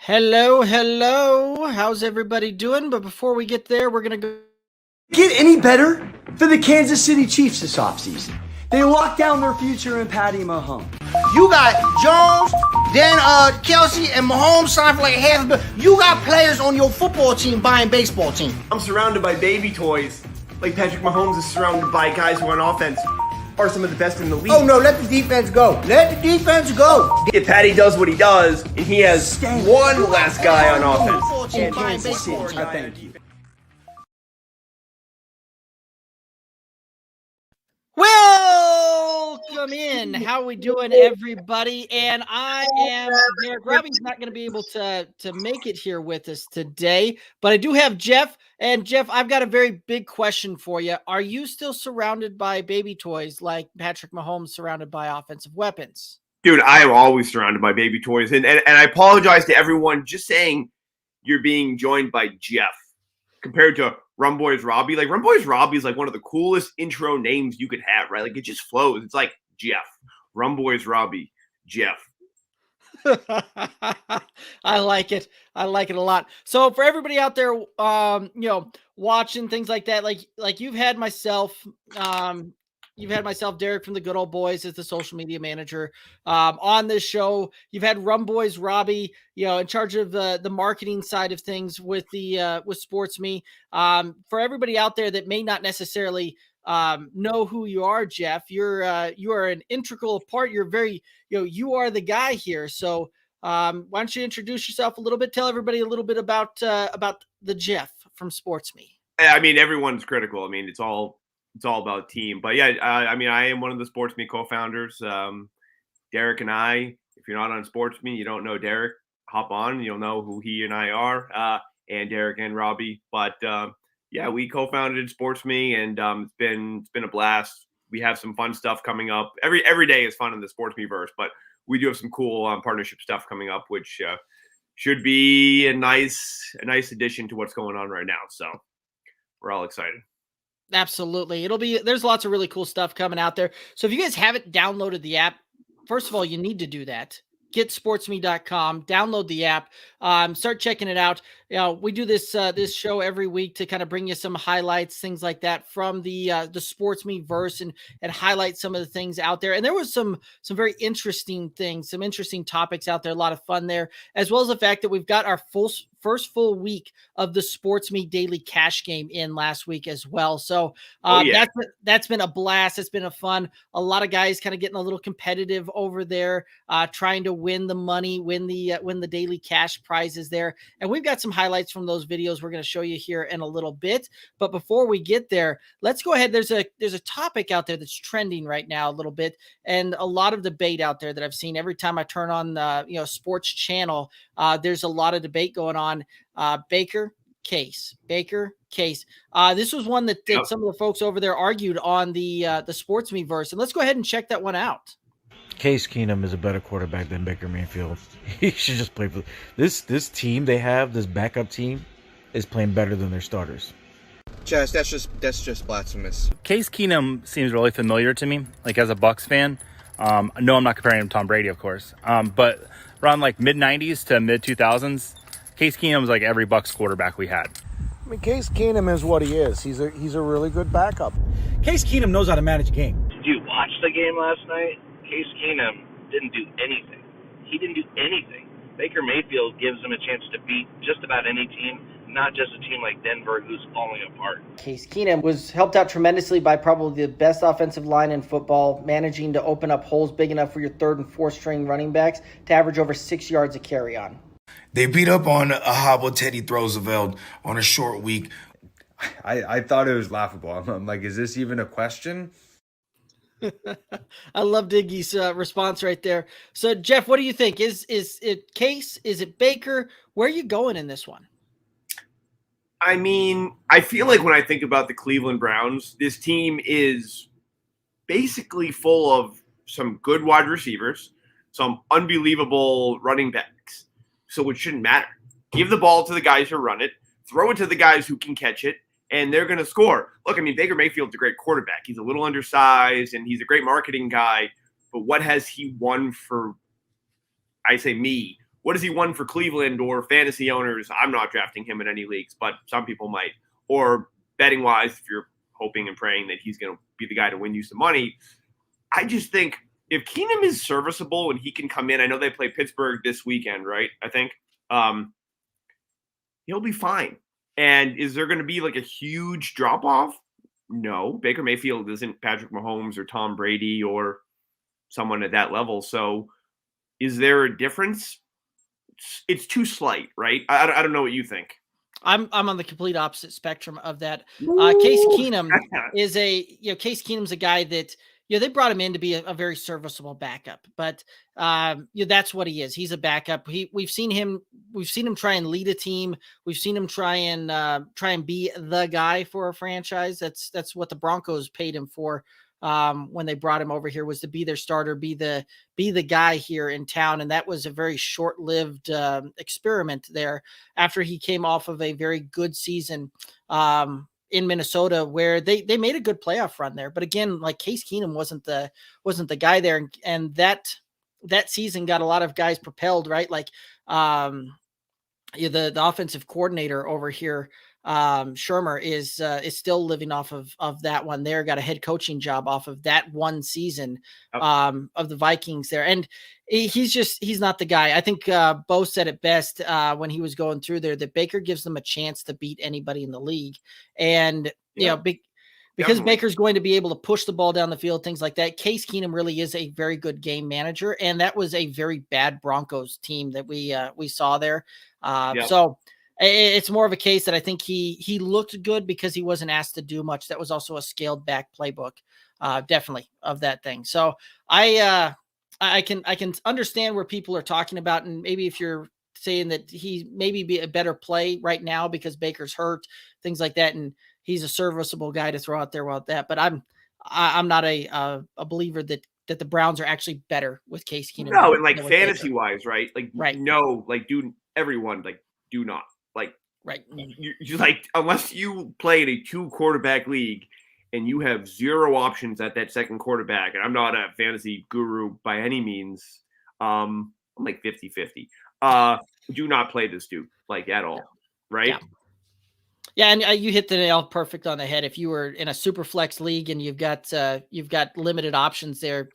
Hello, hello. How's everybody doing? But before we get there, we're going to go. Get any better for the Kansas City Chiefs this offseason? They locked down their future in Patty Mahomes. You got Jones, then Kelsey, and Mahomes signed for like half a billion. You got players on your football team buying baseball team. I'm surrounded by baby toys. Like Patrick Mahomes is surrounded by guys who on offense are some of the best in the league. Oh no, let the defense go. Let the defense go. If Patty does what he does, and he has one less guy on offense. And Kansas City, I thank you. Welcome in. How we doing, everybody? And I am Derek. Robbie's not going to be able to make it here with us today, but I do have Jeff. And Jeff, I've got a very big question for you. Are you still surrounded by baby toys like Patrick Mahomes surrounded by offensive weapons? Dude, I am always surrounded by baby toys. And I apologize to everyone just saying you're being joined by Jeff compared to Rum Boys Robbie. Like, Rum Boys Robbie is like one of the coolest intro names you could have, right? Like, it just flows. It's like Jeff. Rum Boys Robbie. Jeff. I like it. I like it a lot. So for everybody out there, watching things like that, like you've had myself, Derek from the Good Old Boys as the social media manager on this show. You've had Rum Boys Robbie, in charge of the marketing side of things with SportsMe. For everybody out there that may not necessarily know who you are, Jeff, you are an integral part. You're very, you are the guy here. So why don't you introduce yourself a little bit? Tell everybody a little bit about the Jeff from SportsMe. I mean, everyone's critical. I mean, it's all about team. But yeah, I am one of the SportsMe co-founders. Derek and I, if you're not on SportsMe, you don't know Derek, hop on, you'll know who he and I are, and Derek and Robbie. But yeah, we co-founded SportsMe, and it's been a blast. We have some fun stuff coming up. Every day is fun in the SportsMe Verse, but we do have some cool partnership stuff coming up, which should be a nice addition to what's going on right now. So we're all excited. Absolutely. There's lots of really cool stuff coming out there. So if you guys haven't downloaded the app, first of all, you need to do that. Get sportsme.com, download the app, start checking it out. We do this show every week to kind of bring you some highlights, things like that from the SportsMe Verse and highlight some of the things out there. And there was some very interesting things, some interesting topics out there, a lot of fun there, as well as the fact that we've got our first full week of the SportsMe Daily Cash Game in last week as well. So that's been a blast. It's been a lot of guys kind of getting a little competitive over there, trying to win the money, win the daily cash prizes there. And we've got some highlights from those videos we're going to show you here in a little bit. But before we get there, let's go ahead. There's a topic out there that's trending right now a little bit, and a lot of debate out there that I've seen every time I turn on the sports channel. There's a lot of debate going on. Baker case. This was one that some of the folks over there argued on the SportsMe Verse, and let's go ahead and check that one out. Case Keenum is a better quarterback than Baker Mayfield. He should just play for this team they have. This backup team is playing better than their starters. Chaz, that's just blasphemous. Case Keenum seems really familiar to me, like as a Bucs fan. No, I'm not comparing him to Tom Brady, of course. But around like mid-90s to mid-2000s, Case Keenum was like every Bucs quarterback we had. I mean, Case Keenum is what he is. He's a really good backup. Case Keenum knows how to manage a game. Did you watch the game last night? Case Keenum didn't do anything. He didn't do anything. Baker Mayfield gives him a chance to beat just about any team, not just a team like Denver who's falling apart. Case Keenum was helped out tremendously by probably the best offensive line in football, managing to open up holes big enough for your third and fourth string running backs to average over 6 yards a carry on. They beat up on a hobbled Teddy Roosevelt on a short week. I thought it was laughable. I'm like, is this even a question? I love Diggy's response right there. So, Jeff, what do you think? Is it Case? Is it Baker? Where are you going in this one? I mean, I feel like when I think about the Cleveland Browns, this team is basically full of some good wide receivers, some unbelievable running backs. So it shouldn't matter. Give the ball to the guys who run it, throw it to the guys who can catch it, and they're going to score. Look, I mean, Baker Mayfield's a great quarterback. He's a little undersized, and he's a great marketing guy. But what has he won for, I say me, what has he won for Cleveland or fantasy owners? I'm not drafting him in any leagues, but some people might. Or betting wise, if you're hoping and praying that he's going to be the guy to win you some money. I just think if Keenum is serviceable and he can come in, I know they play Pittsburgh this weekend, right? I think he'll be fine. And is there going to be like a huge drop off? No. Baker Mayfield isn't Patrick Mahomes or Tom Brady or someone at that level. So is there a difference? It's too slight, right? I don't know what you think. I'm on the complete opposite spectrum of that. Case Keenum is Case Keenum's a guy that, they brought him in to be a very serviceable backup, but that's what he is. He's a backup. We've seen him try and lead a team. We've seen him try and be the guy for a franchise. That's what the Broncos paid him for when they brought him over here, was to be their starter, be the guy here in town. And that was a very short-lived experiment there after he came off of a very good season in Minnesota, where they made a good playoff run there. But again, like, Case Keenum wasn't the guy there. And that season got a lot of guys propelled, right? Like the offensive coordinator over here, Shermer, is still living off of that one there, got a head coaching job off of that one season of the Vikings there. And he's not the guy. I think Bo said it best when he was going through there, that Baker gives them a chance to beat anybody in the league. And, because definitely. Baker's going to be able to push the ball down the field, things like that. Case Keenum really is a very good game manager. And that was a very bad Broncos team that we saw there. So it's more of a case that I think he looked good because he wasn't asked to do much. That was also a scaled back playbook, definitely, of that thing. So I can understand where people are talking about, and maybe if you're saying that he maybe be a better play right now because Baker's hurt, things like that, and he's a serviceable guy to throw out there about that. But I'm not a believer that the Browns are actually better with Case Keenum. No, and like fantasy wise, right? Like, right. No, like, do not. Like, right. You like, unless you play in a 2-quarterback league and you have 0 options at that second quarterback, and I'm not a fantasy guru by any means. I'm like 50-50. Do not play this dude, like, at all. Right. Yeah, and you hit the nail perfect on the head. If you were in a super flex league and you've got limited options there,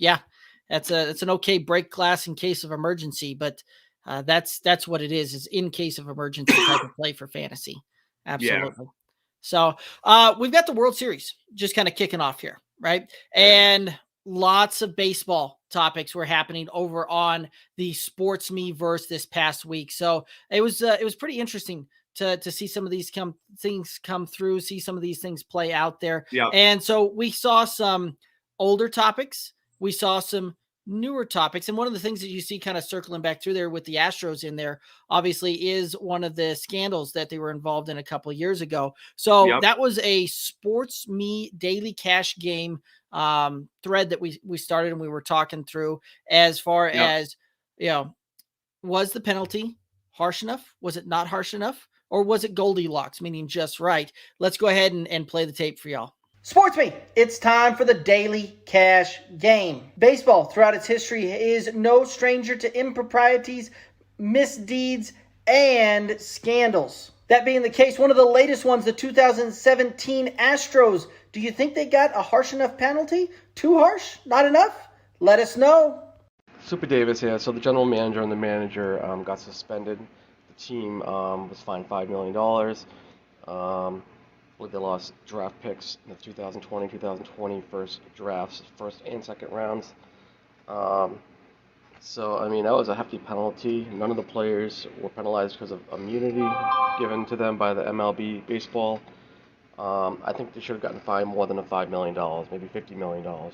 that's an okay break class in case of emergency. But that's what it is in case of emergency type of play for fantasy. Absolutely. Yeah. So we've got the World Series just kind of kicking off here, right? Yeah. And lots of baseball topics were happening over on the SportsMe Verse this past week. So it was pretty interesting to see some of these things come through, see some of these things play out there. Yeah. And so we saw some older topics. We saw some newer topics. And one of the things that you see kind of circling back through there with the Astros in there, obviously, is one of the scandals that they were involved in a couple of years ago. So that was a SportsMe Daily Cash Game thread that we started and we were talking through as far as, was the penalty harsh enough? Was it not harsh enough? Or was it Goldilocks, meaning just right? Let's go ahead and play the tape for y'all. SportsMe, it's time for the Daily Cash Game. Baseball, throughout its history, is no stranger to improprieties, misdeeds, and scandals. That being the case, one of the latest ones, the 2017 Astros. Do you think they got a harsh enough penalty? Too harsh? Not enough? Let us know. Super Davis here. So the general manager and the manager got suspended. The team was fined $5 million. They lost draft picks in the 2020 first drafts, first and second rounds. So, I mean, that was a hefty penalty. None of the players were penalized because of immunity given to them by the MLB baseball. I think they should have gotten fined more than $5 million, maybe $50 million.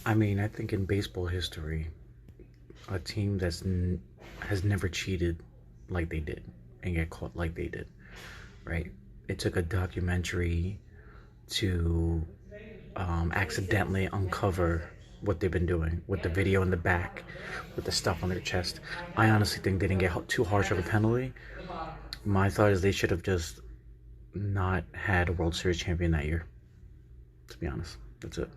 I mean, I think in baseball history, a team has never cheated like they did and get caught like they did, right? It took a documentary to accidentally uncover what they've been doing with the video in the back, with the stuff on their chest. I honestly think they didn't get too harsh of a penalty. My thought is they should have just not had a World Series champion that year, to be honest. That's it.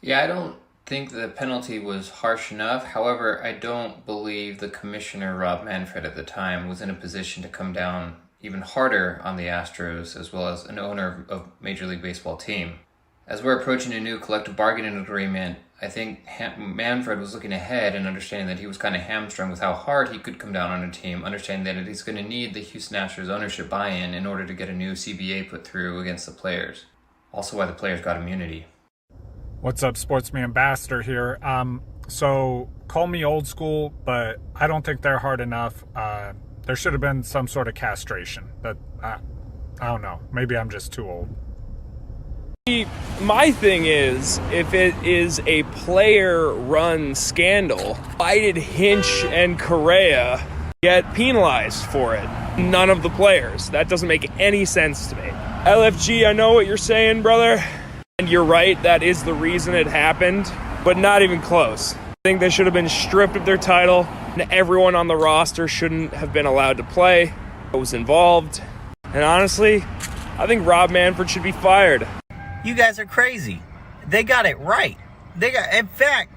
Yeah, I don't think the penalty was harsh enough. However, I don't believe the commissioner, Rob Manfred, at the time was in a position to come down even harder on the Astros, as well as an owner of Major League Baseball team. As we're approaching a new collective bargaining agreement, I think Manfred was looking ahead and understanding that he was kind of hamstrung with how hard he could come down on a team, understanding that he's going to need the Houston Astros ownership buy-in in order to get a new CBA put through against the players. Also why the players got immunity. What's up, SportsMe Ambassador here. So call me old school, but I don't think they're hard enough. There should have been some sort of castration. But I don't know. Maybe I'm just too old. My thing is, if it is a player-run scandal, why did Hinch and Correa get penalized for it? None of the players. That doesn't make any sense to me. LFG, I know what you're saying, brother. And you're right, that is the reason it happened, but not even close. I think they should have been stripped of their title, and everyone on the roster shouldn't have been allowed to play. What was involved. And honestly, I think Rob Manfred should be fired. You guys are crazy. They got it right. In fact,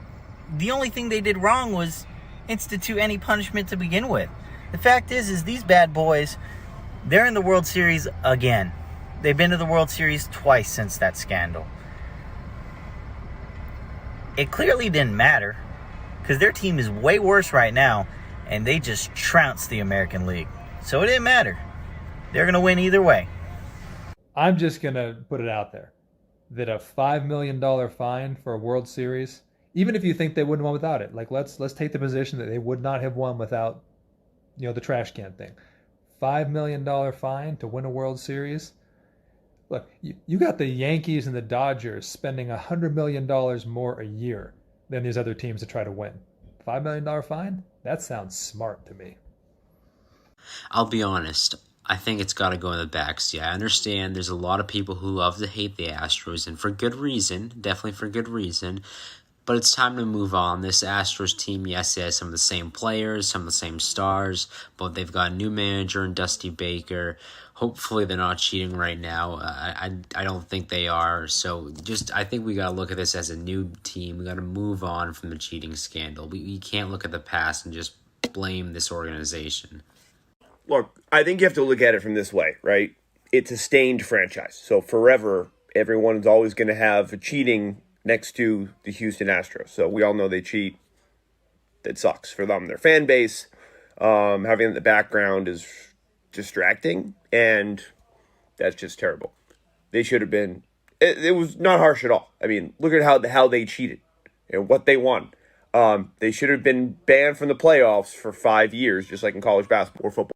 the only thing they did wrong was institute any punishment to begin with. The fact is these bad boys, they're in the World Series again. They've been to the World Series twice since that scandal. It clearly didn't matter because their team is way worse right now and they just trounced the American League. So it didn't matter. They're going to win either way. I'm just going to put it out there that a $5 million fine for a World Series, even if you think they wouldn't have won without it, like let's take the position that they would not have won without, the trash can thing. $5 million fine to win a World Series. Look, you got the Yankees and the Dodgers spending $100 million more a year than these other teams to try to win. $5 million fine? That sounds smart to me. I'll be honest. I think it's got to go in the backseat. I understand there's a lot of people who love to hate the Astros, and for good reason, definitely for good reason. But it's time to move on. This Astros team, yes, it has some of the same players, some of the same stars, but they've got a new manager in Dusty Baker. Hopefully they're not cheating right now. I don't think they are. So I think we got to look at this as a new team. We got to move on from the cheating scandal. We can't look at the past and just blame this organization. Look, I think you have to look at it from this way, right? It's a stained franchise. So forever, everyone's always going to have cheating next to the Houston Astros. So we all know they cheat. That sucks for them. Their fan base, having it in the background is distracting, and that's just terrible. They should have been. It was not harsh at all. I mean, look at how they cheated and what they won. They should have been banned from the playoffs for 5 years, just like in college basketball or football.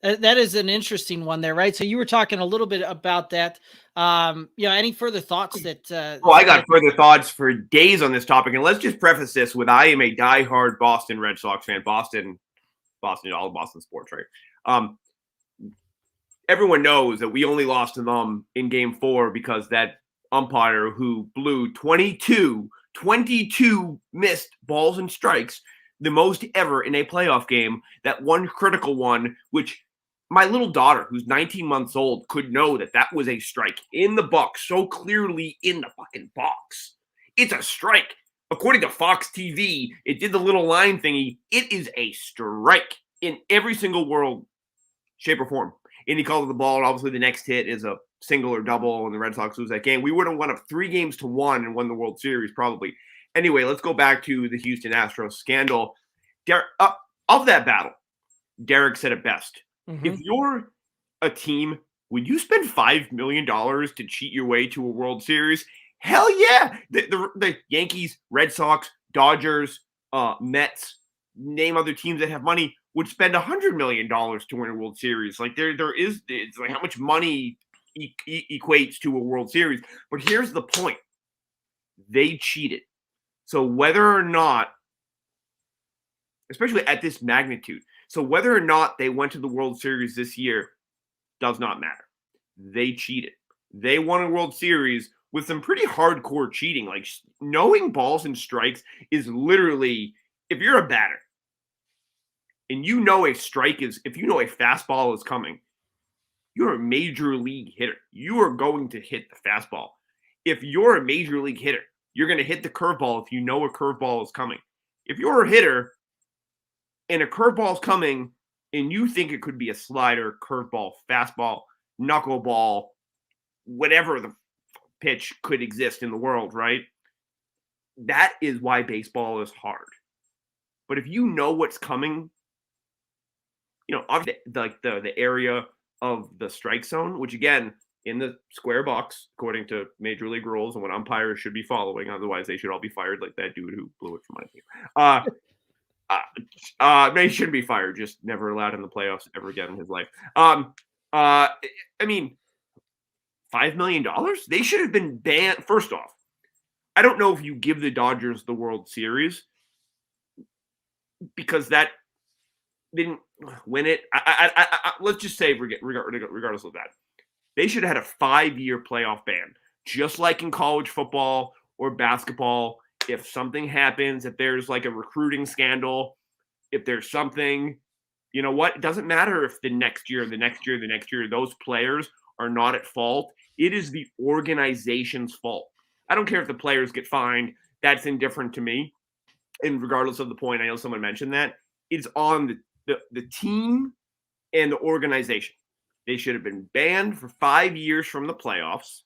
That is an interesting one there, right? So you were talking a little bit about that. Any further thoughts that? I got further thoughts for days on this topic, and let's just preface this with I am a diehard Boston Red Sox fan. Boston, all of Boston sports, right? Everyone knows that we only lost to them in Game 4 because that umpire who blew 22 missed balls and strikes, the most ever in a playoff game, that one critical one, which my little daughter, who's 19 months old, could know that was a strike in the box, so clearly in the fucking box. It's a strike. According to Fox TV, it did the little line thingy. It is a strike in every single world, shape, or form. And he called it the ball, and obviously the next hit is a single or double, and the Red Sox lose that game. We would have won up 3-1 and won the World Series, probably. Anyway, let's go back to the Houston Astros scandal. Of that battle, Derek said it best. Mm-hmm. If you're a team, would you spend $5 million to cheat your way to a World Series? Hell yeah! The Yankees, Red Sox, Dodgers, Mets, name other teams that have money, would spend $100 million to win a World Series. Like it's like how much money equates to a World Series. But here's the point. They cheated. So whether or not, especially at this magnitude, so whether or not they went to the World Series this year does not matter. They cheated. They won a World Series with some pretty hardcore cheating. Like knowing balls and strikes is literally, if you're a batter and you know if you know a fastball is coming, you're a major league hitter. You are going to hit the fastball. if you're a major league hitter, you're going to hit the curveball if you know a curveball is coming. If you're a hitter and a curveball is coming and you think it could be a slider, curveball, fastball, knuckleball, whatever the pitch could exist in the world, right? That is why baseball is hard. But if you know what's coming, obviously the area of the strike zone, which again, in the square box, according to Major League rules and what umpires should be following, otherwise they should all be fired, like that dude who blew it for my team. They shouldn't be fired, just never allowed in the playoffs ever again in his life. I mean, $5 million? They should have been banned. First off, I don't know if you give the Dodgers the World Series because that didn't win it. Let's just say, regardless of that, they should have had a 5-year playoff ban, just like in college football or basketball. If something happens, if there's like a recruiting scandal, if there's something, you know what? It doesn't matter if the next year, those players are not at fault. It is the organization's fault. I don't care if the players get fined. That's indifferent to me. And regardless of the point, I know someone mentioned that, it's on the team and the organization. They should have been banned for 5 years from the playoffs.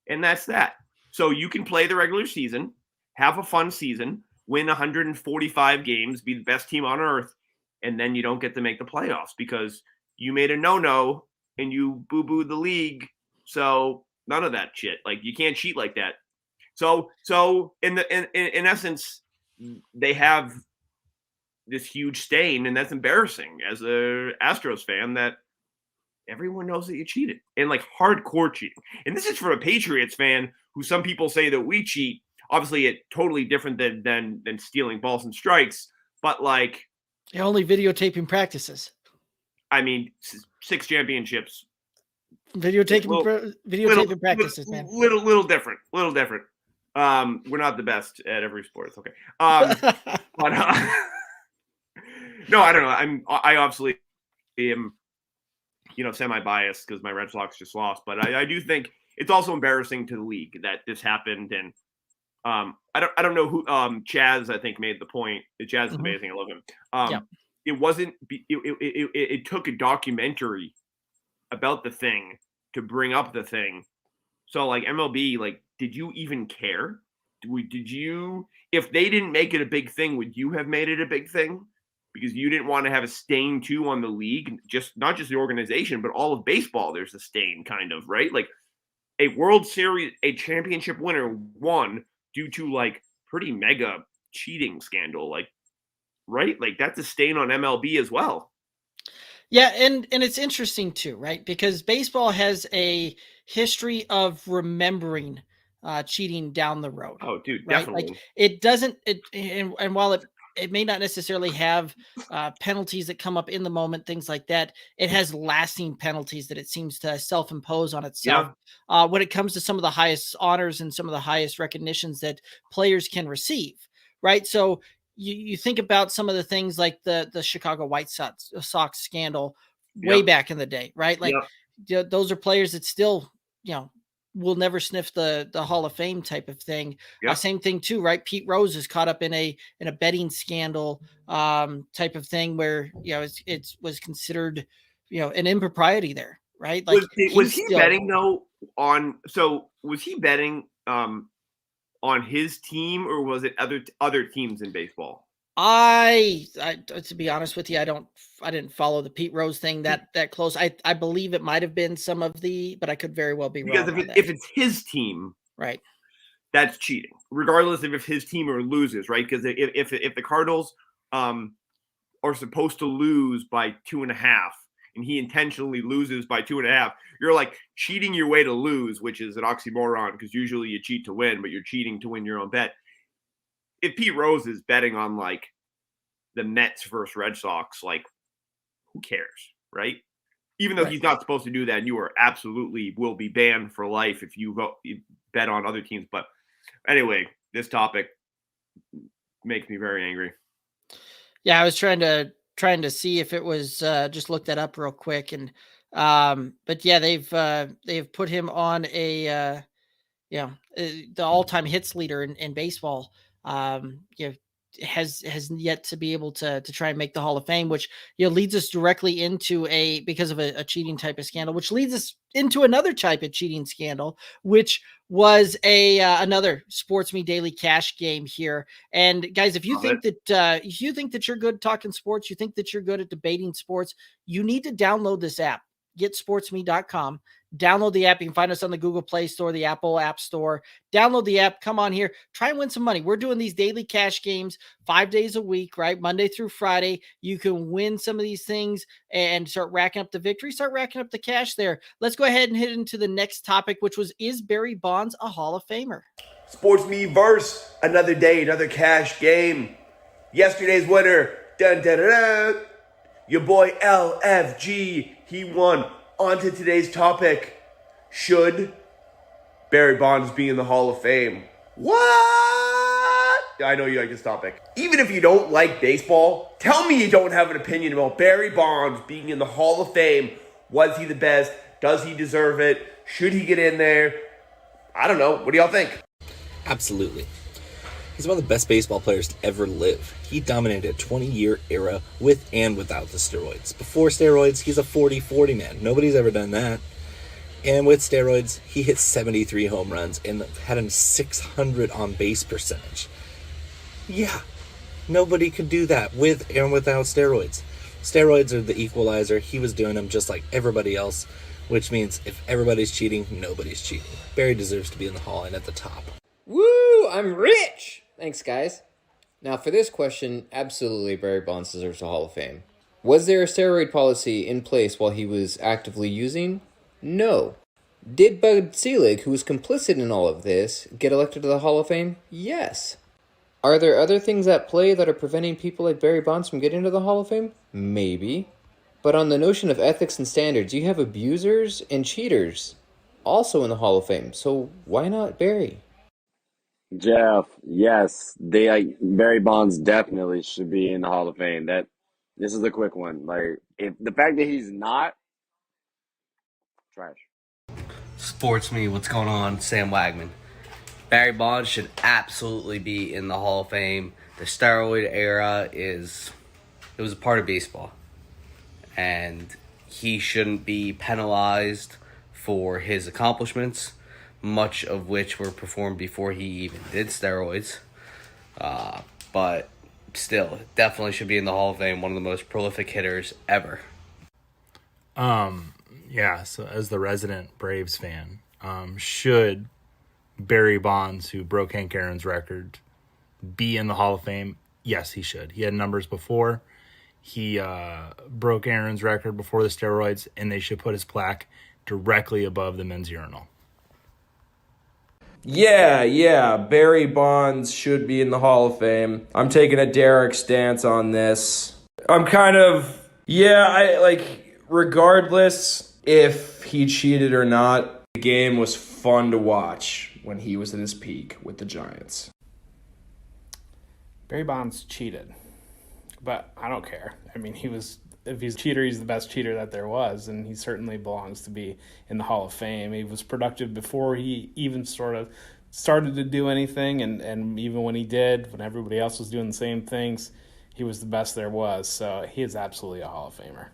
And that's that. So you can play the regular season, have a fun season, win 145 games, be the best team on earth, and then you don't get to make the playoffs because you made a no-no and you boo-booed the league. So none of that shit. Like, you can't cheat like that. So in essence, they have this huge stain, and that's embarrassing as a Astros fan that everyone knows that you cheated, and like hardcore cheating. And this is for a Patriots fan who some people say that we cheat. Obviously, it's totally different than stealing balls and strikes, but like only videotaping practices. I mean, 6 championships. Videotaping practices, man. Little different. We're not the best at every sport. It's okay. But no, I don't know. I obviously am, semi-biased because my Red Sox just lost. But I do think it's also embarrassing to the league that this happened. And I don't know who Chaz, I think, made the point. Chaz is amazing. I love him. It wasn't. It took a documentary about the thing to bring up the thing. So like MLB, like, did you even care? Did you? If they didn't make it a big thing, would you have made it a big thing? Because you didn't want to have a stain too on the league, not just the organization, but all of baseball. There's a stain, kind of, right? Like a World Series, a championship winner won due to like pretty mega cheating scandal, like, right? Like that's a stain on MLB as well. Yeah, and it's interesting too, right? Because baseball has a history of remembering cheating down the road. Oh, dude, right? definitely. Like it doesn't. And while it may not necessarily have penalties that come up in the moment, things like that, it has lasting penalties that it seems to self-impose on itself. Yeah. When it comes to some of the highest honors and some of the highest recognitions that players can receive, right? So you think about some of the things like the Chicago White Sox scandal way back in the day, right? Like those are players that still, will never sniff the Hall of Fame type of thing. Same thing too, right? Pete Rose is caught up in a betting scandal type of thing where, it was considered, an impropriety there, right? Like was he betting though was he betting on his team, or was it other teams in baseball? I to be honest with you, I didn't follow the Pete Rose thing that close. I believe it might have been some of but I could very well be wrong. Because if it's his team, right, that's cheating, regardless of if his team loses, right? Because if the Cardinals are supposed to lose by 2.5, and he intentionally loses by 2.5, you're like cheating your way to lose, which is an oxymoron because usually you cheat to win, but you're cheating to win your own bet. If Pete Rose is betting on like the Mets versus Red Sox, like who cares, right? Even though he's not supposed to do that, and you are absolutely will be banned for life if you bet on other teams. But anyway, this topic makes me very angry. Yeah, I was trying to see if it was just look that up real quick, and but yeah, they've put him on a the all-time hits leader in baseball, has yet to be able to try and make the Hall of Fame, which leads us directly into because of a cheating type of scandal, which leads us into another type of cheating scandal, which was another SportsMe Daily Cash game here. And guys, if you think that you're good talking sports, you think that you're good at debating sports, you need to download this app. Get SportsMe.com. Download the app. You can find us on the Google Play Store, the Apple App Store. Download the app. Come on here. Try and win some money. We're doing these daily cash games 5 days a week, right? Monday through Friday. You can win some of these things and start racking up the victory, start racking up the cash there. Let's go ahead and hit into the next topic, which was, is Barry Bonds a Hall of Famer? SportsMe Verse, another day, another cash game. Yesterday's winner, dun, dun, dun, dun. Your boy LFG, he won. On to today's topic. Should Barry Bonds be in the Hall of Fame? What? I know you like this topic. Even if you don't like baseball, tell me you don't have an opinion about Barry Bonds being in the Hall of Fame. Was he the best? Does he deserve it? Should he get in there? I don't know. What do y'all think? Absolutely. He's one of the best baseball players to ever live. He dominated a 20-year era with and without the steroids. Before steroids, he's a 40-40 man. Nobody's ever done that. And with steroids, he hit 73 home runs and had a 600 on-base percentage. Yeah, nobody could do that with and without steroids. Steroids are the equalizer. He was doing them just like everybody else, which means if everybody's cheating, nobody's cheating. Barry deserves to be in the Hall and at the top. Woo! I'm rich! Thanks, guys. Now, for this question, absolutely Barry Bonds deserves a Hall of Fame. Was there a steroid policy in place while he was actively using? No. Did Bud Selig, who was complicit in all of this, get elected to the Hall of Fame? Yes. Are there other things at play that are preventing people like Barry Bonds from getting to the Hall of Fame? Maybe. But on the notion of ethics and standards, you have abusers and cheaters also in the Hall of Fame, so why not Barry? Jeff, yes, Barry Bonds definitely should be in the Hall of Fame. This is a quick one. Like, if the fact that he's not, trash. SportsMe, what's going on? Sam Wagman. Barry Bonds should absolutely be in the Hall of Fame. The steroid era it was a part of baseball. And he shouldn't be penalized for his accomplishments, much of which were performed before he even did steroids. But still, definitely should be in the Hall of Fame, one of the most prolific hitters ever. Yeah, so as the resident Braves fan, should Barry Bonds, who broke Hank Aaron's record, be in the Hall of Fame? Yes, he should. He had numbers before. He broke Aaron's record before the steroids, and they should put his plaque directly above the men's urinal. Yeah, Barry Bonds should be in the Hall of Fame. I'm taking a Derek stance on this. I'm kind of, regardless if he cheated or not, the game was fun to watch when he was at his peak with the Giants. Barry Bonds cheated, but I don't care. I mean, if he's a cheater, he's the best cheater that there was, and he certainly belongs to be in the Hall of Fame. He was productive before he even sort of started to do anything, and even when he did, when everybody else was doing the same things, he was the best there was. So he is absolutely a Hall of Famer.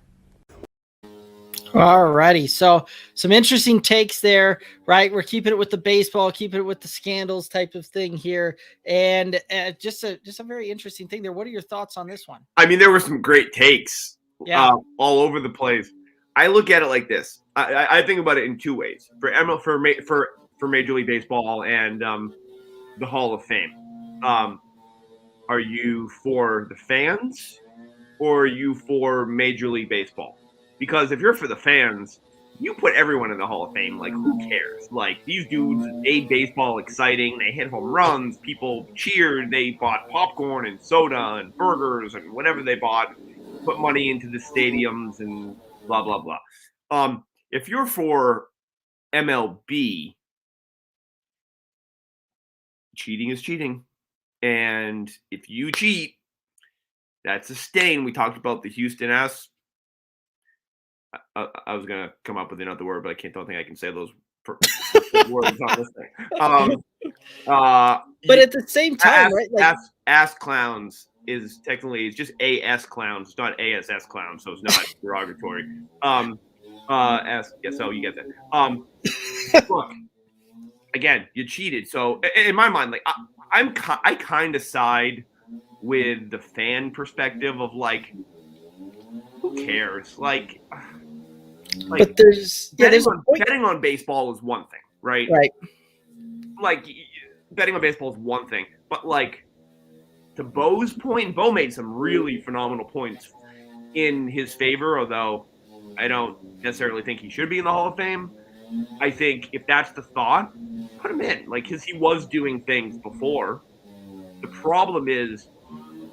All righty. So some interesting takes there, right? We're keeping it with the baseball, keeping it with the scandals type of thing here. And just a very interesting thing there. What are your thoughts on this one? I mean, there were some great takes all over the place. I look at it like this. I think about it in two ways. For Major League Baseball and the Hall of Fame. Are you for the fans or are you for Major League Baseball? Because if you're for the fans, you put everyone in the Hall of Fame. Like, who cares? Like, these dudes made baseball exciting. They hit home runs. People cheered. They bought popcorn and soda and burgers and whatever they bought. Put money into the stadiums and blah, blah, blah. If you're for MLB, cheating is cheating. And if you cheat, that's a stain. We talked about the Houston S. I was going to come up with another word, but don't think I can say those words on this thing. But at the same time, right? Like, ass clowns is technically it's just AS clowns. It's not ASS clowns, so it's not derogatory. So you get that. Look, again, you cheated. So in my mind, like I kind of side with the fan perspective of like, who cares? Like but there's betting on baseball is one thing, right? Right. Like betting on baseball is one thing, but like to Bo's point, Bo made some really phenomenal points in his favor, although I don't necessarily think he should be in the Hall of Fame. I think if that's the thought, put him in, like, because he was doing things before. The problem is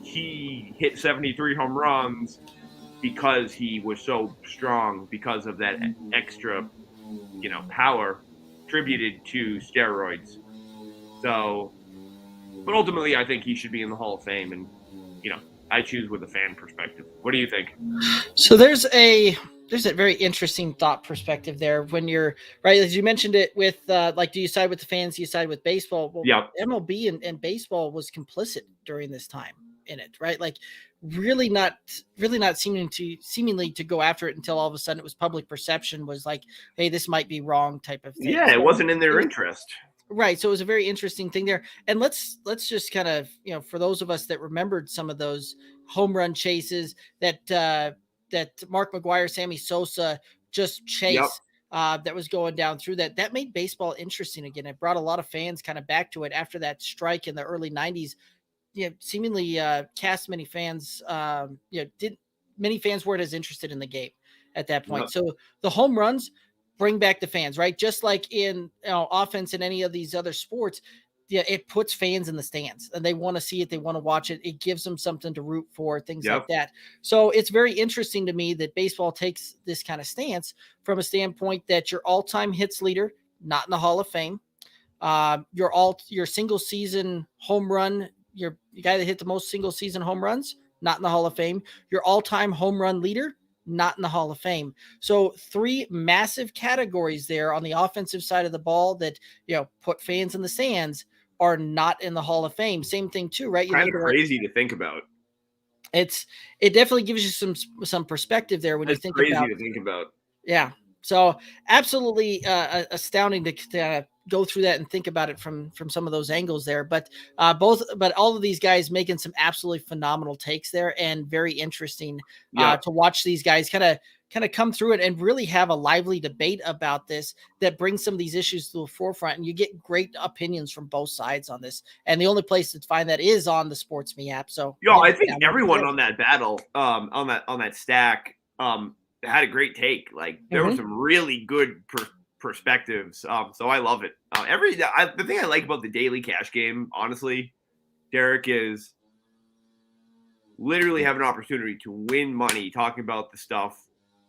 he hit 73 home runs because he was so strong because of that extra, power attributed to steroids. So, but ultimately, I think he should be in the Hall of Fame, and I choose with a fan perspective. What do you think? So there's a very interesting thought perspective there when you're right, as you mentioned it with like, do you side with the fans? Do you side with baseball? Well, yep. MLB and baseball was complicit during this time in it, right? Like really not seemingly to go after it until all of a sudden it was public perception was like, hey, this might be wrong type of thing. Yeah, so it wasn't in their interest. Right. So it was a very interesting thing there. And let's just kind of, for those of us that remembered some of those home run chases that Mark McGwire, Sammy Sosa just chase that was going down through that made baseball interesting again. It brought a lot of fans kind of back to it after that strike in the early 90s. Seemingly cast many fans, many fans weren't as interested in the game at that point. So the home runs bring back the fans, right? Just like in offense in any of these other sports, it puts fans in the stands and they want to see it. They want to watch it. It gives them something to root for, things like that. So it's very interesting to me that baseball takes this kind of stance from a standpoint that your all-time hits leader, not in the Hall of Fame, your single season home run, your guy that hit the most single season home runs, not in the Hall of Fame, your all-time home run leader, not in the Hall of Fame. So 3 massive categories there on the offensive side of the ball that, put fans in the stands are not in the Hall of Fame. Same thing too, right? Kind of crazy to think about. It definitely gives you some perspective there when you think crazy about. To think about. Yeah. So absolutely astounding to go through that and think about it from some of those angles there. But all of these guys making some absolutely phenomenal takes there and very interesting to watch these guys kind of come through it and really have a lively debate about this that brings some of these issues to the forefront. And you get great opinions from both sides on this. And the only place to find that is on the SportsMe app. So I think everyone on that battle, on that stack, had a great take. Like there were some really good perspectives. So I love it. The thing I like about the daily cash game, honestly, Derek, is literally have an opportunity to win money talking about the stuff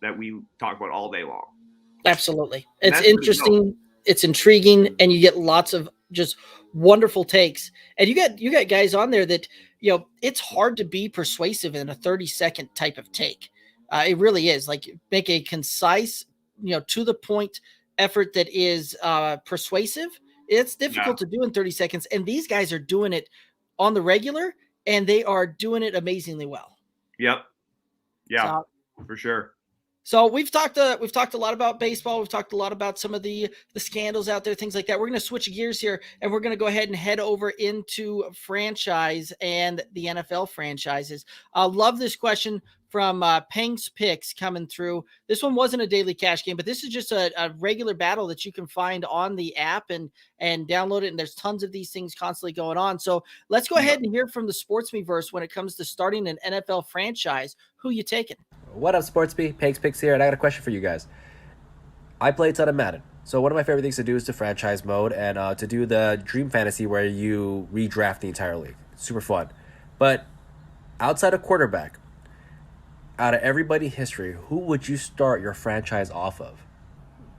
that we talk about all day long. Absolutely. It's interesting. It's intriguing. And you get lots of just wonderful takes. And you got guys on there that, it's hard to be persuasive in a 30-second type of take. It really is. Like, make a concise, to the point effort that is persuasive. It's difficult to do in 30 seconds. And these guys are doing it on the regular, and they are doing it amazingly well. Yep. Yeah, for sure. So we've talked a lot about baseball. We've talked a lot about some of the scandals out there, things like that. We're going to switch gears here, and we're going to go ahead and head over into franchise and the NFL franchises. I love this question from Peng's Picks coming through. This one wasn't a daily cash game, but this is just a regular battle that you can find on the app and download it. And there's tons of these things constantly going on. So let's go ahead and hear from the SportsMe Verse when it comes to starting an NFL franchise. Who you taking? What up, SportsMe? Peg's Picks here, and I got a question for you guys. I play a ton of Madden, so one of my favorite things to do is to franchise mode and to do the Dream Fantasy where you redraft the entire league. Super fun. But outside of quarterback, out of everybody in history, who would you start your franchise off of?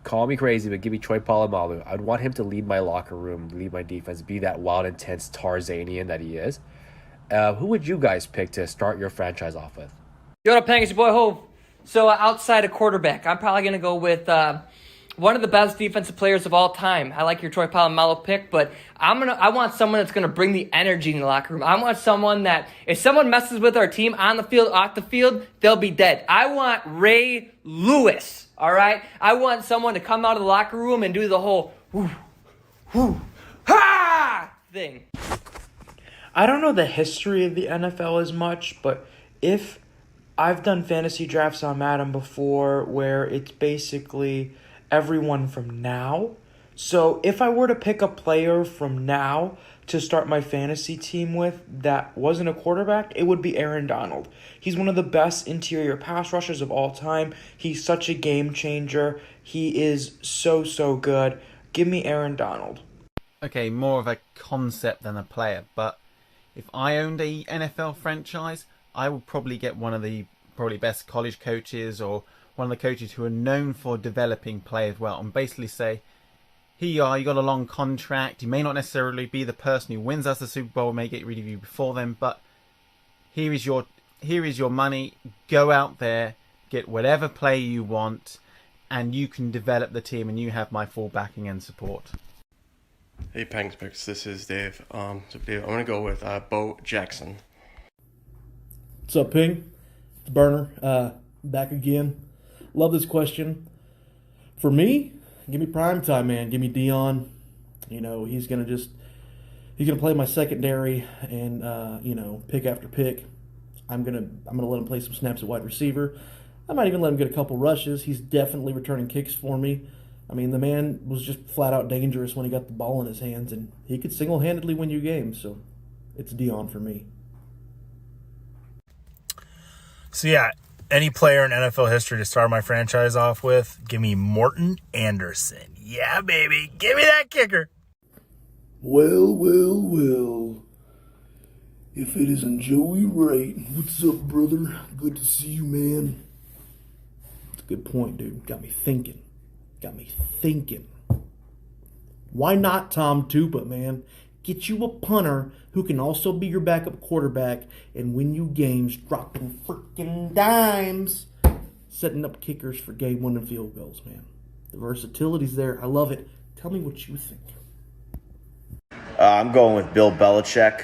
Call me crazy, but give me Troy Polamalu. I'd want him to lead my locker room, lead my defense, be that wild, intense Tarzanian that he is. Who would you guys pick to start your franchise off with? Yo, what up, Peng? It's your boy Ho. So outside of quarterback, I'm probably going to go with one of the best defensive players of all time. I like your Troy Polamalu pick, but I want someone that's gonna bring the energy in the locker room. I want someone that if someone messes with our team on the field, off the field, they'll be dead. I want Ray Lewis. All right, I want someone to come out of the locker room and do the whole whoo, whoo, ha thing. I don't know the history of the NFL as much, but if I've done fantasy drafts on Madden before where it's basically everyone from now. So if I were to pick a player from now to start my fantasy team with that wasn't a quarterback, it would be Aaron Donald. He's one of the best interior pass rushers of all time. He's such a game changer. He is so good. Give me Aaron Donald. Okay, more of a concept than a player, but if I owned a NFL franchise, I would probably get one of the probably best college coaches or one of the coaches who are known for developing players well and basically say, here you are, you got a long contract, you may not necessarily be the person who wins us the Super Bowl, may get rid of you before then, but here is your money, go out there, get whatever player you want, and you can develop the team and you have my full backing and support. Hey Pangs Picks, this is Dave. Dave, I'm gonna go with Bo Jackson. What's up, Ping? It's Burner. Back again. Love this question. For me, give me prime time, man. Give me Dion. You know, he's gonna play my secondary and pick after pick. I'm gonna let him play some snaps at wide receiver. I might even let him get a couple rushes. He's definitely returning kicks for me. I mean, the man was just flat out dangerous when he got the ball in his hands, and he could single-handedly win you games. So it's Dion for me. So yeah, any player in NFL history to start my franchise off with, give me Morton Anderson. Yeah, baby. Give me that kicker. Well. If it isn't Joey Wright, what's up, brother? Good to see you, man. That's a good point, dude. Got me thinking. Why not Tom Tupa, man? Get you a punter who can also be your backup quarterback and win you games dropping freaking dimes, setting up kickers for game-winning field goals, man. The versatility's there. I love it. Tell me what you think. I'm going with Bill Belichick.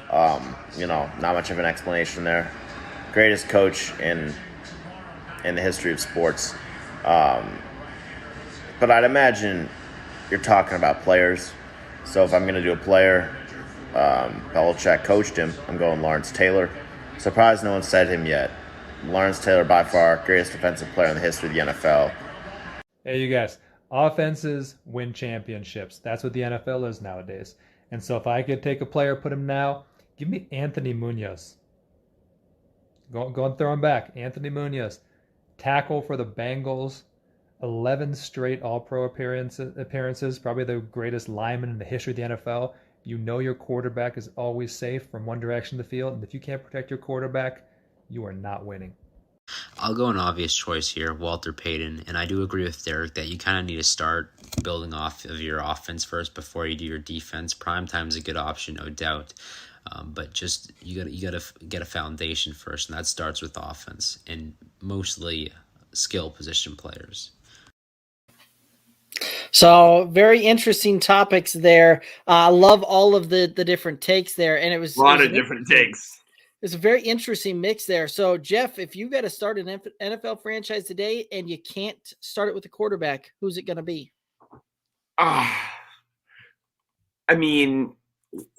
Not much of an explanation there. Greatest coach in the history of sports. But I'd imagine you're talking about players. So if I'm going to do a player, Belichick coached him. I'm going Lawrence Taylor. Surprised no one said him yet. Lawrence Taylor, by far, greatest defensive player in the history of the NFL. Hey, you guys. Offenses win championships. That's what the NFL is nowadays. And so if I could take a player, put him now, give me Anthony Munoz. Go and throw him back. Anthony Munoz. Tackle for the Bengals. 11 straight All-Pro appearances. Probably the greatest lineman in the history of the NFL. You know your quarterback is always safe from one direction of the field. And if you can't protect your quarterback, you are not winning. I'll go an obvious choice here, Walter Payton, and I do agree with Derek that you kind of need to start building off of your offense first before you do your defense. Primetime's a good option, no doubt, but just you gotta get a foundation first, and that starts with offense and mostly skill position players. So very interesting topics there. I love all of the different takes there, and it was a lot of different takes. It's a very interesting mix there. So, Jeff, if you got to start an NFL franchise today and you can't start it with a quarterback, who's it going to be? I mean,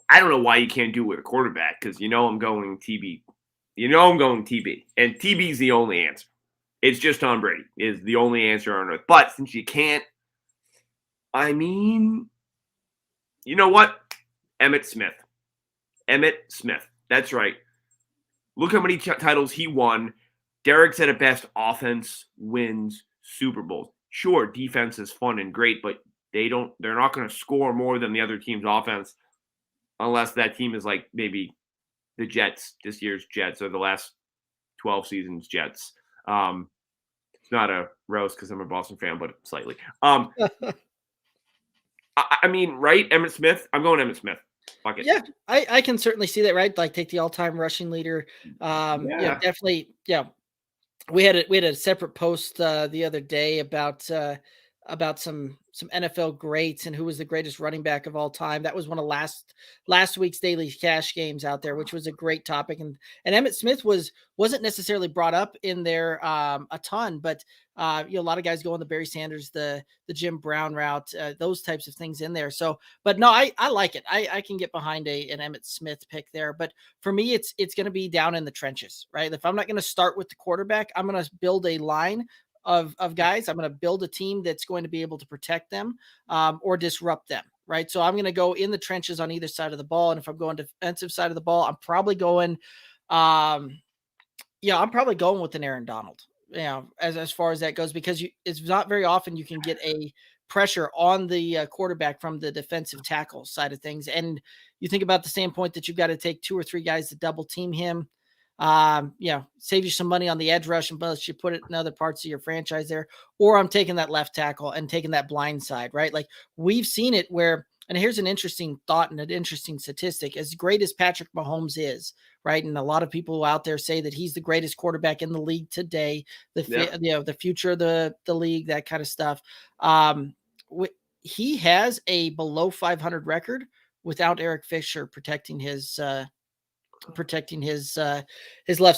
I don't know why you can't do it with a quarterback because I'm going TB. I'm going TB. And TB's the only answer. It's just Tom Brady is the only answer on earth. But since you can't, I mean, you know what? Emmitt Smith. That's right. Look how many titles he won. Derek said it best, offense wins Super Bowls. Sure, defense is fun and great, but they're not going to score more than the other team's offense unless that team is like maybe the Jets, this year's Jets, or the last 12 seasons Jets. It's not a roast because I'm a Boston fan, but slightly. I mean, right? Emmitt Smith? I'm going Emmitt Smith. Fuck it. Yeah, I can certainly see that, right? Like take the all-time rushing leader. Yeah, definitely. Yeah. We had a separate post the other day about some NFL greats and who was the greatest running back of all time. That was one of last week's Daily Cash games out there, which was a great topic. And Emmitt Smith wasn't necessarily brought up in there a ton, but a lot of guys go on the Barry Sanders, the Jim Brown route, those types of things in there. So, but no, I like it. I can get behind an Emmitt Smith pick there. But for me, it's going to be down in the trenches, right? If I'm not going to start with the quarterback, I'm going to build a line of guys. I'm going to build a team that's going to be able to protect them or disrupt them, right? So I'm going to go in the trenches on either side of the ball. And if I'm going defensive side of the ball, I'm probably going, I'm probably going with an Aaron Donald, as far as that goes, because it's not very often you can get a pressure on the quarterback from the defensive tackle side of things. And you think about the standpoint that you've got to take 2 or 3 guys to double team him. Save you some money on the edge rush unless you put it in other parts of your franchise there, or I'm taking that left tackle and taking that blind side, right? Like we've seen it where, and here's an interesting thought and an interesting statistic, as great as Patrick Mahomes is, right? And a lot of people out there say that he's the greatest quarterback in the league today, the future of the league, that kind of stuff. He has a below 500 record without Eric Fisher protecting his left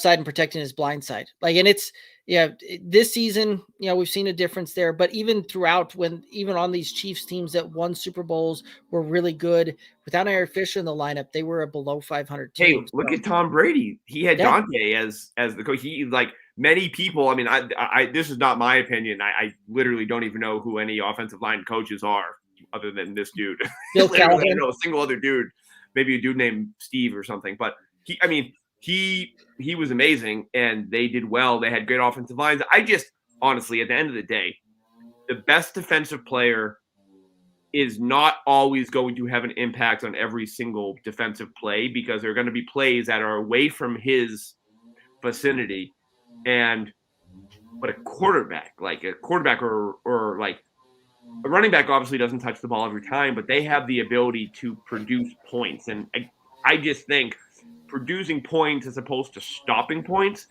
side and protecting his blind side. Like, and it's, this season, we've seen a difference there, but even throughout, even on these Chiefs teams that won Super Bowls were really good, without Eric Fisher in the lineup, they were a below 500 team. Hey, look at Tom Brady. He had Dante as the coach. He, like many people, I mean, I this is not my opinion. I literally don't even know who any offensive line coaches are other than this dude. Bill I Callahan. don't know a single other dude, maybe a dude named Steve or something, but he was amazing, and they did well. They had great offensive lines. I just, honestly, at the end of the day, the best defensive player is not always going to have an impact on every single defensive play, because there are going to be plays that are away from his vicinity. But a quarterback or like a running back obviously doesn't touch the ball every time, but they have the ability to produce points. And I just think producing points as opposed to stopping points,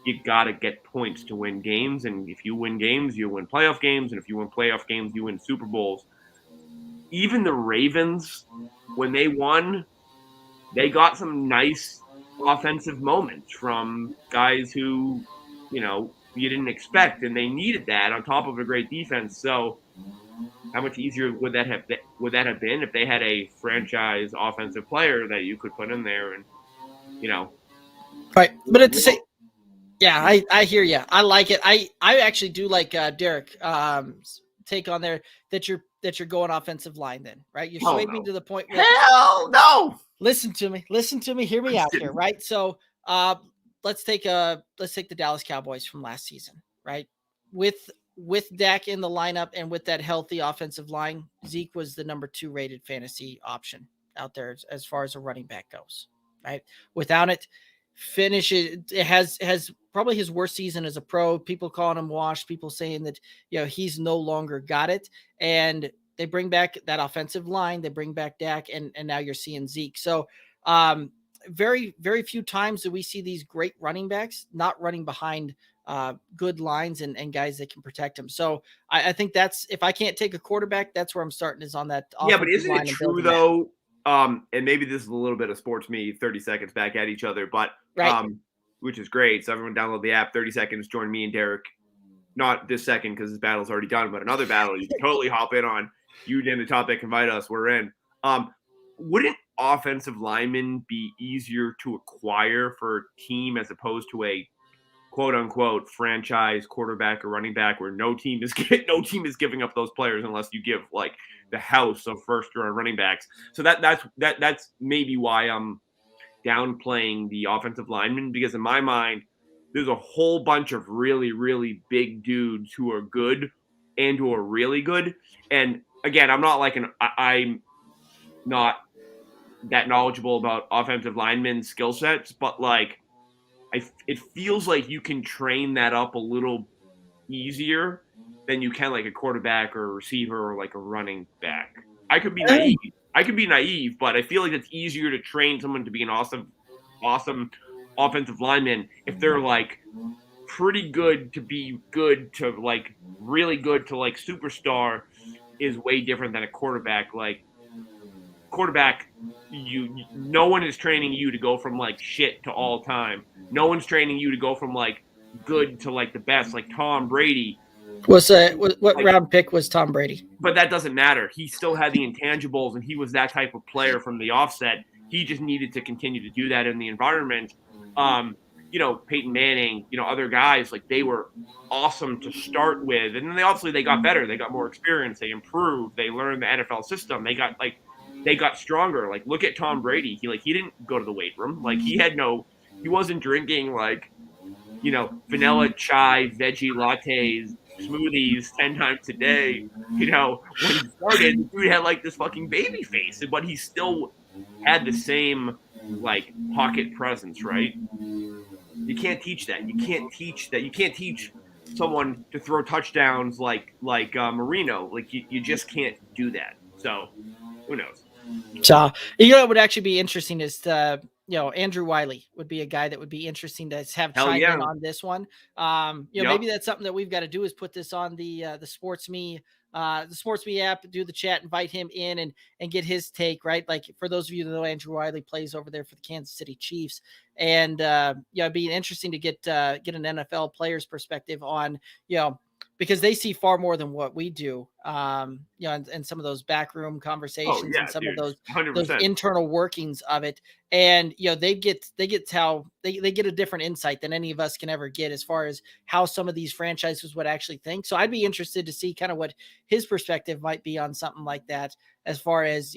you got to get points to win games. And if you win games, you win playoff games. And if you win playoff games, you win Super Bowls. Even the Ravens, when they won, they got some nice offensive moments from guys who, you didn't expect, and they needed that on top of a great defense. So how much easier would that have been if they had a franchise offensive player that you could put in there and, Right. But at the same, I hear you. I like it. I actually do like Derek take on there that you're going offensive line then, right? You swayed me to the point where hell no. Listen to me, hear me out here, right? So let's take the Dallas Cowboys from last season, right? With Dak in the lineup and with that healthy offensive line, Zeke was the number 2 rated fantasy option out there as far as a running back goes, right? Without it, it has probably his worst season as a pro. People calling him washed, people saying that, he's no longer got it. And they bring back that offensive line, they bring back Dak, and now you're seeing Zeke. So very, very few times do we see these great running backs not running behind good lines and guys that can protect them. So I think that's, if I can't take a quarterback, that's where I'm starting, is on that. Yeah, but isn't it true though? And maybe this is a little bit of SportsMe 30 seconds back at each other, but which is great. So everyone download the app, 30 seconds, join me and Derek. Not this second because this battle's already done, but another battle you can totally hop in on. You name the topic, invite us, we're in. Wouldn't offensive linemen be easier to acquire for a team as opposed to a quote unquote franchise quarterback or running back where no team is giving up those players unless you give like the house of first round running backs. So that's maybe why I'm downplaying the offensive linemen, because in my mind there's a whole bunch of really, really big dudes who are good and who are really good. And again, I'm not that knowledgeable about offensive linemen skill sets, but like it feels like you can train that up a little easier than you can like a quarterback or a receiver or like a running back. I could be naive, but I feel like it's easier to train someone to be an awesome offensive lineman if they're like pretty good to be good to like really good to like superstar is way different than a quarterback. Like quarterback, no one is training you to go from like shit to all time. No one's training you to go from like good to like the best, like Tom Brady. What Like, round pick was Tom Brady? but that doesn't matter. He still had the intangibles, and he was that type of player from the offset. He just needed to continue to do that in the environment. Peyton Manning, other guys, like they were awesome to start with. And then they got better. They got more experience. They improved. They learned the NFL system. They got stronger. Like, look at Tom Brady. He didn't go to the weight room. Like he wasn't drinking vanilla chai, veggie lattes, smoothies 10 times a day. When he started, the dude had like this fucking baby face, but he still had the same like pocket presence, right? You can't teach that. You can't teach that. You can't teach someone to throw touchdowns like Marino. Like you just can't do that. So who knows? So what would actually be interesting is Andrew Wylie would be a guy that would be interesting to have chime in on this one. Maybe that's something that we've got to do is put this on the SportsMe app, do the chat, invite him in and get his take, right? Like for those of you that know, Andrew Wylie plays over there for the Kansas City Chiefs, and it'd be interesting to get an NFL player's perspective on because they see far more than what we do, and some of those backroom conversations and some of those internal workings of it. And, they get a different insight than any of us can ever get as far as how some of these franchises would actually think. So I'd be interested to see kind of what his perspective might be on something like that, as far as,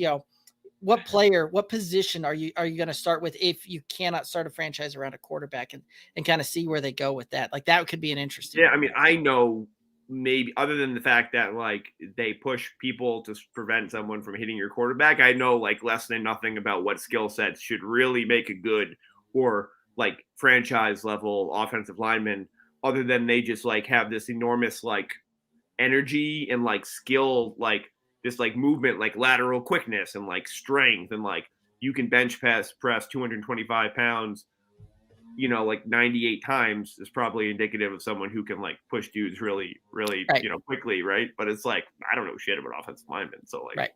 what position are you going to start with if you cannot start a franchise around a quarterback, and kind of see where they go with that. Like that could be an interesting. Yeah. I mean, I know, maybe other than the fact that like they push people to prevent someone from hitting your quarterback, I know like less than nothing about what skill sets should really make a good or like franchise level offensive lineman, other than they just like have this enormous like energy and like skill, like this like movement, like lateral quickness and like strength, and like you can bench press 225 pounds like 98 times is probably indicative of someone who can like push dudes really, really, right. Quickly. Right. But it's like, I don't know shit about offensive linemen. So like, right.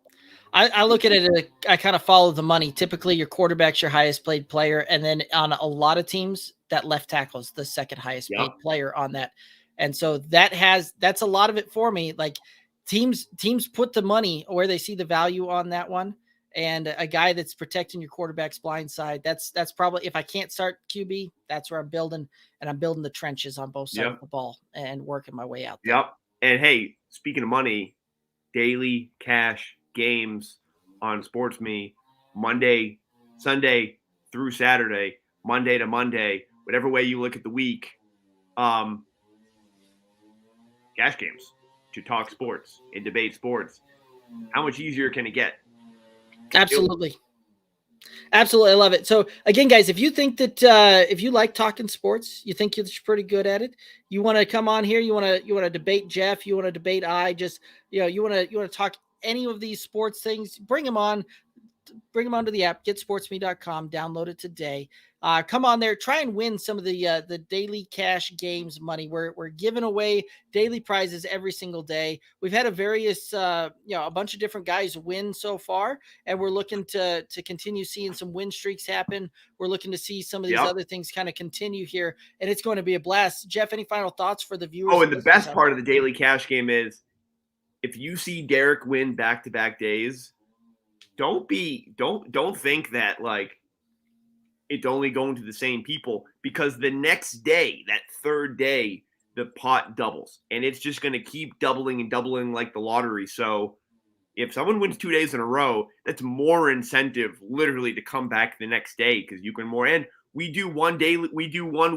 I look at it, I kind of follow the money. Typically your quarterback's your highest paid player. And then on a lot of teams, that left tackle is the second highest paid player on that. And so that's a lot of it for me. Like teams put the money where they see the value on that one. And a guy that's protecting your quarterback's blind side, that's probably, if I can't start QB, that's where I'm building, and I'm building the trenches on both sides of the ball and working my way out there. Yep. And hey, speaking of money, daily cash games on SportsMe, Monday, Sunday through Saturday, Monday to Monday, whatever way you look at the week, cash games to talk sports and debate sports. How much easier can it get? Absolutely. Absolutely. I love it. So again, guys, if you think that, if you like talking sports, you think you're pretty good at it, you want to come on here, you want to debate Jeff, you want to debate you want to talk any of these sports things, bring them onto the app, get sportsme.com, download it today. Come on there, try and win some of the daily cash games money. We're giving away daily prizes every single day. We've had a bunch of different guys win so far, and we're looking to continue seeing some win streaks happen. We're looking to see some of these other things kind of continue here, and it's going to be a blast. Jeff, any final thoughts for the viewers? Oh, and the best part of the daily cash game is if you see Derek win back-to-back days, don't think that like it's only going to the same people, because the next day, that third day, the pot doubles, and it's just going to keep doubling and doubling like the lottery. So if someone wins 2 days in a row, that's more incentive literally to come back the next day, because you can more. And we do one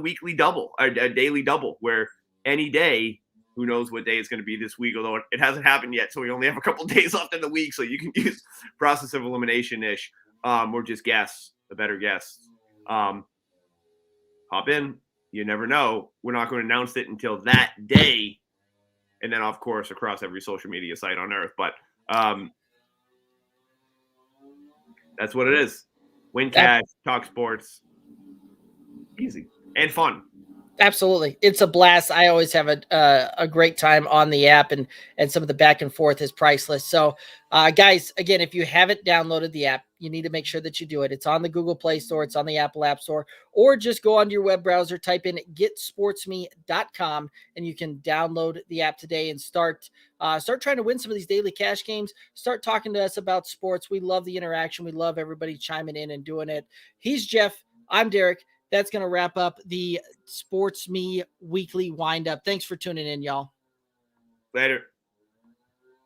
weekly double, a daily double, where any day, who knows what day it's going to be this week, although it hasn't happened yet. So we only have a couple days left in the week. So you can use process of elimination-ish, or just guess, a better guess. Hop in. You never know. We're not going to announce it until that day. And then, of course, across every social media site on earth. But that's what it is. Win cash, talk sports. Easy. And fun. Absolutely. It's a blast. I always have a great time on the app, and some of the back and forth is priceless. So, guys, again, if you haven't downloaded the app, you need to make sure that you do it. It's on the Google Play Store, it's on the Apple App Store, or just go onto your web browser, type in getsportsme.com, and you can download the app today and start trying to win some of these daily cash games. Start talking to us about sports. We love the interaction. We love everybody chiming in and doing it. He's Jeff. I'm Derek. That's going to wrap up the SportsMe Weekly Windup. Thanks for tuning in, y'all. Later.